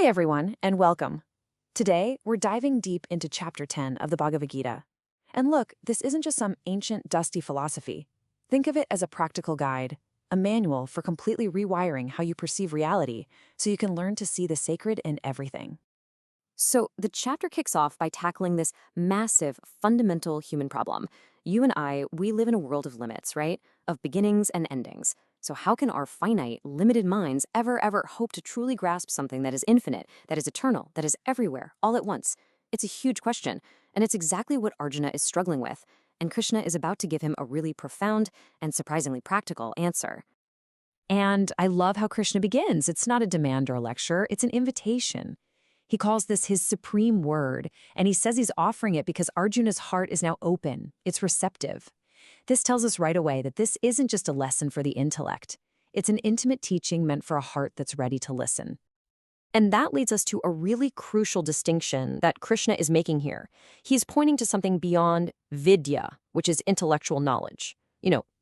Hi, everyone, and welcome. Today, we're diving deep into Chapter 10 of the Bhagavad Gita. And look, this isn't just some ancient, dusty philosophy. Think of it as a practical guide, a manual for completely rewiring how you perceive reality so you can learn to see the sacred in everything. So the chapter kicks off by tackling this massive, fundamental human problem. You and I, we live in a world of limits, right? Of beginnings and endings. So how can our finite, limited minds ever hope to truly grasp something that is infinite, that is eternal, that is everywhere, all at once? It's a huge question, and it's exactly what Arjuna is struggling with. And Krishna is about to give him a really profound and surprisingly practical answer. And I love how Krishna begins. It's not a demand or a lecture, it's an invitation. He calls this his supreme word, and he says he's offering it because Arjuna's heart is now open, it's receptive. This tells us right away that this isn't just a lesson for the intellect. It's an intimate teaching meant for a heart that's ready to listen. And that leads us to a really crucial distinction that Krishna is making here. He's pointing to something beyond vidya, which is intellectual knowledge,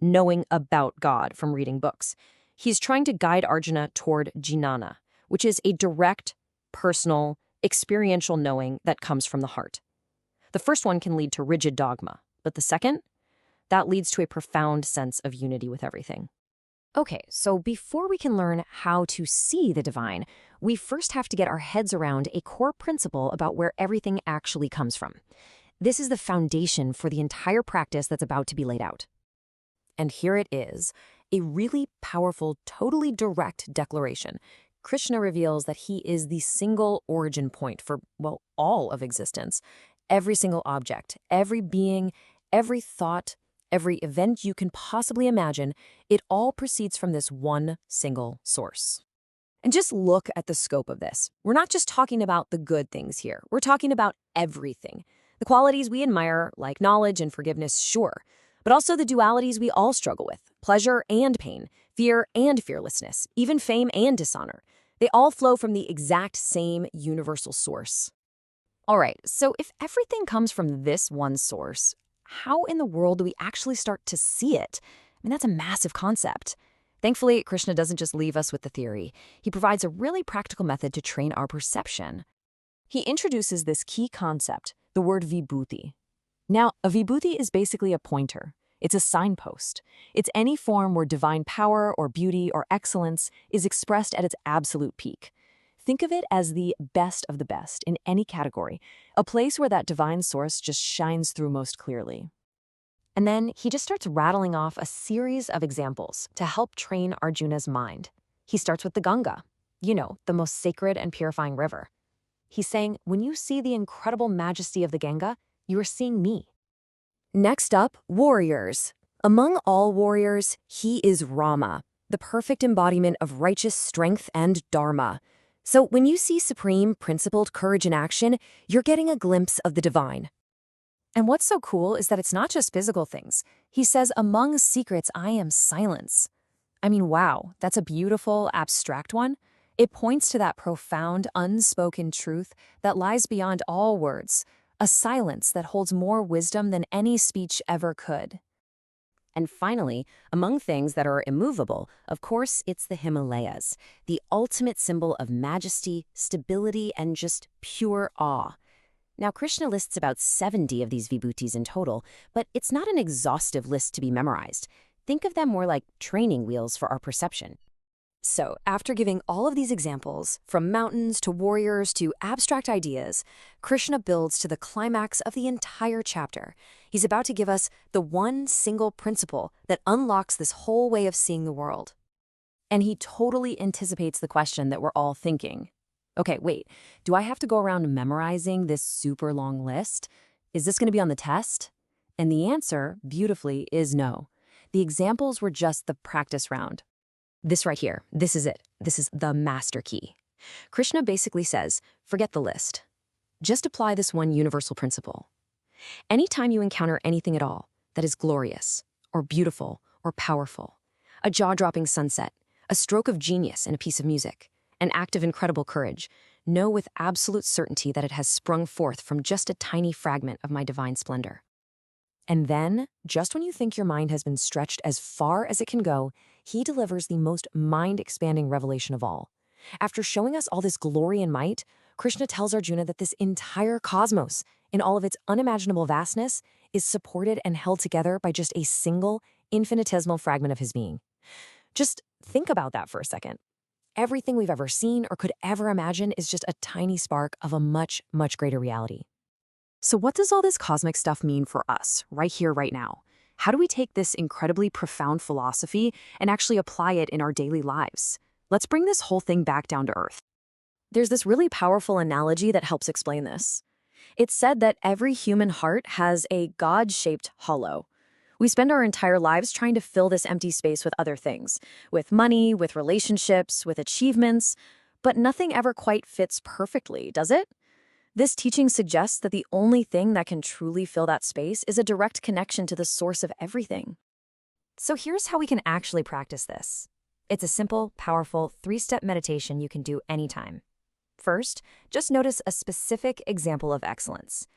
knowing about God from reading books. He's trying to guide Arjuna toward jnana, which is a direct, personal, experiential knowing that comes from the heart. The first one can lead to rigid dogma, but the second, that leads to a profound sense of unity with everything. Okay, so before we can learn how to see the divine, we first have to get our heads around a core principle about where everything actually comes from. This is the foundation for the entire practice that's about to be laid out. And here it is, a really powerful, totally direct declaration. Krishna reveals that he is the single origin point for, all of existence. Every single object, every being, every thought, every event you can possibly imagine, it all proceeds from this one single source. And just look at the scope of this. We're not just talking about the good things here. We're talking about everything. The qualities we admire, like knowledge and forgiveness, sure, but also the dualities we all struggle with, pleasure and pain, fear and fearlessness, even fame and dishonor. They all flow from the exact same universal source. All right, so if everything comes from this one source, how in the world do we actually start to see it? That's a massive concept. Thankfully, Krishna doesn't just leave us with the theory. He provides a really practical method to train our perception. He introduces this key concept, the word Vibhuti. Now, a Vibhuti is basically a pointer. It's a signpost. It's any form where divine power or beauty or excellence is expressed at its absolute peak. Think of it as the best of the best in any category, a place where that divine source just shines through most clearly. And then he just starts rattling off a series of examples to help train Arjuna's mind. He starts with the Ganga, the most sacred and purifying river. He's saying, when you see the incredible majesty of the Ganga, you are seeing me. Next up, warriors. Among all warriors, he is Rama, the perfect embodiment of righteous strength and dharma. So when you see supreme, principled courage in action, you're getting a glimpse of the divine. And what's so cool is that it's not just physical things. He says, among secrets, I am silence. Wow, that's a beautiful, abstract one. It points to that profound, unspoken truth that lies beyond all words, a silence that holds more wisdom than any speech ever could. And finally, among things that are immovable, of course, it's the Himalayas, the ultimate symbol of majesty, stability, and just pure awe. Now, Krishna lists about 70 of these vibhutis in total, but it's not an exhaustive list to be memorized. Think of them more like training wheels for our perception. So, after giving all of these examples, from mountains to warriors to abstract ideas, Krishna builds to the climax of the entire chapter. He's about to give us the one single principle that unlocks this whole way of seeing the world. And he totally anticipates the question that we're all thinking. Okay, wait, do I have to go around memorizing this super long list? Is this going to be on the test? And the answer, beautifully, is no. The examples were just the practice round. This right here, this is it. This is the master key. Krishna basically says, forget the list. Just apply this one universal principle. Anytime you encounter anything at all that is glorious, or beautiful, or powerful, a jaw-dropping sunset, a stroke of genius in a piece of music, an act of incredible courage, know with absolute certainty that it has sprung forth from just a tiny fragment of my divine splendor. And then, just when you think your mind has been stretched as far as it can go, he delivers the most mind-expanding revelation of all. After showing us all this glory and might, Krishna tells Arjuna that this entire cosmos, in all of its unimaginable vastness, is supported and held together by just a single, infinitesimal fragment of his being. Just think about that for a second. Everything we've ever seen or could ever imagine is just a tiny spark of a much, much greater reality. So what does all this cosmic stuff mean for us, right here, right now? How do we take this incredibly profound philosophy and actually apply it in our daily lives? Let's bring this whole thing back down to earth. There's this really powerful analogy that helps explain this. It's said that every human heart has a God-shaped hollow. We spend our entire lives trying to fill this empty space with other things, with money, with relationships, with achievements, but nothing ever quite fits perfectly, does it? This teaching suggests that the only thing that can truly fill that space is a direct connection to the source of everything. So here's how we can actually practice this. It's a simple, powerful, 3-step meditation you can do anytime. First, just notice a specific example of excellence.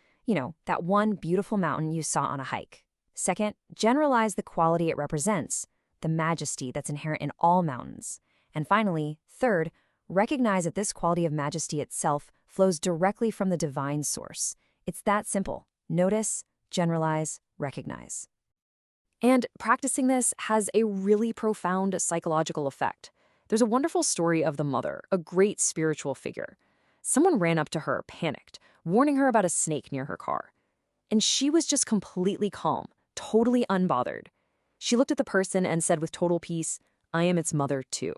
That one beautiful mountain you saw on a hike. Second, generalize the quality it represents, the majesty that's inherent in all mountains. And finally, third, recognize that this quality of majesty itself flows directly from the divine source. It's that simple. Notice, generalize, recognize. And practicing this has a really profound psychological effect. There's a wonderful story of the mother, a great spiritual figure. Someone ran up to her, panicked, warning her about a snake near her car. And she was just completely calm, totally unbothered. She looked at the person and said with total peace, "I am its mother too."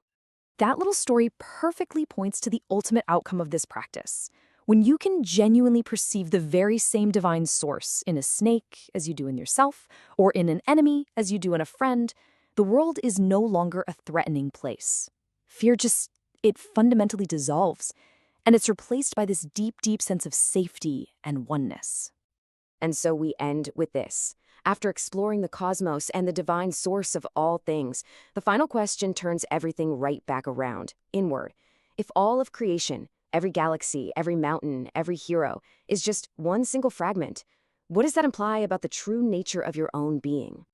That little story perfectly points to the ultimate outcome of this practice. When you can genuinely perceive the very same divine source in a snake as you do in yourself, or in an enemy as you do in a friend, the world is no longer a threatening place. Fear it fundamentally dissolves, and it's replaced by this deep, deep sense of safety and oneness. And so we end with this. After exploring the cosmos and the divine source of all things, the final question turns everything right back around, inward. If all of creation, every galaxy, every mountain, every hero, is just one single fragment, what does that imply about the true nature of your own being?